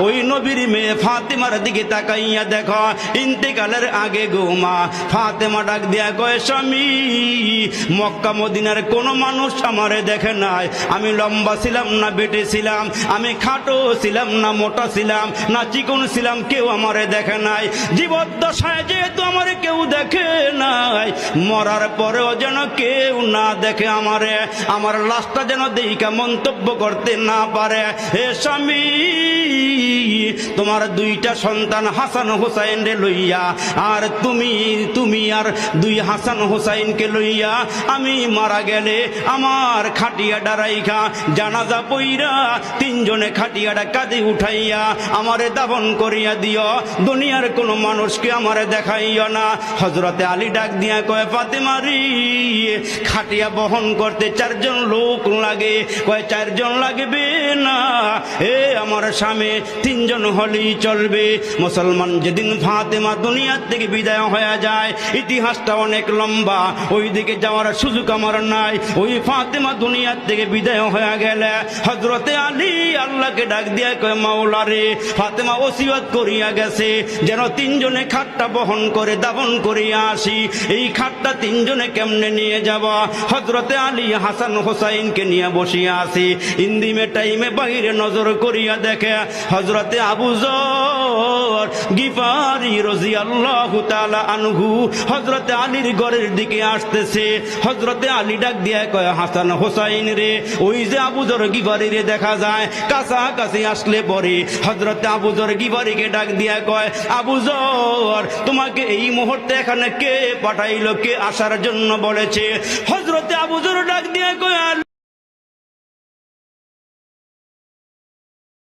ওই নবীর মেয়ে ফাতেমার দিকে তাকাইয়া দেখো, ইন্তেকালের আগে গো মা ফাতেমা ডাক দিয়া কয়, স্বামী মক্কা মদিনার কোন মানুষ আমারে দেখে নাই, আমি লম্বা ছিলাম না বেটে ছিলাম, আমি খাটো ছিলাম না মোটা ছিলাম না চিকন ছিলাম, কেউ আমারে দেখে নাই। জীবদ্দশায় যেহেতু আমারে কেউ দেখে নাই, মরার পরেও যেন কেউ না দেখে আমারে, আমার লাশটা যেন দেইকা মন্তব্য করতে না পারে। হে স্বামী, তোমার দুইটা সন্তান হাসান হোসাইন রে লইয়া আর তুমি আর দুই হাসান হোসাইনকে লইয়া আমি মারা গেলে আমার খাটিয়াটা রাইখা জানাজা পইরা তিনজনে খাটিয়াটা কাঁধে উঠাইয়া আমারে দাফন করিয়া দিও, দুনিয়ার কোন মানুষকে আমারে দেখাইও না। হযরতে আলী ডাক দিয়া কয়, ফাতেমা রে, খাটিয়া বহন করতে 4 জন লোক লাগে। কয় 4 জন লাগবে না, এ আমার স্বামী 3 জন হলেই চলবে। মুসলমান যেদিন ফাতেমা দুনিয়া থেকে বিদায় হয়ে যায়, ইতিহাসটা অনেক লম্বা, ওই দিকে যাওয়ার সুযোগ আমার নাই। ওই ফাতেমা দুনিয়া থেকে বিদায় হয়ে গেলে হযরতে আলী আল্লাহকে ডাক দিয়া কয়, মাওলা রে, ফাতেমা ওসিয়ত করিয়া গেছে যেন 3 জনে খাটটা বহন করে দাফন করিয়া আসি, এই খাটটা 3 জনে কেমনে নিয়ে যাব? হযরতে আলী হাসান হোসাইনকে নিয়ে বসিয়া আছি, ইন্দিমে টাইমে বাহিরে নজর করিয়া দেখে হযরতে আবু যর গিফারি রাদিয়াল্লাহু তাআলা আনহু হযরতে আলীর ঘরের দিকে আসতেছে। হযরতে আলী ডাক দিয়া কয়, হাসান হোসাইন রে, ওই যে আবু যর গিফারি রে দেখা যায়। কাছাকাছি আসলে পরে হযরতে আবু যর গিফারিকে ডাক দিয়া কয়, আবু যর, তোমাকে এই মুহূর্তে এখানে কে পাঠাইলো, কে আসার জন্য বলেছে? হযরতে আবু যর ডাক দিয়া কয়,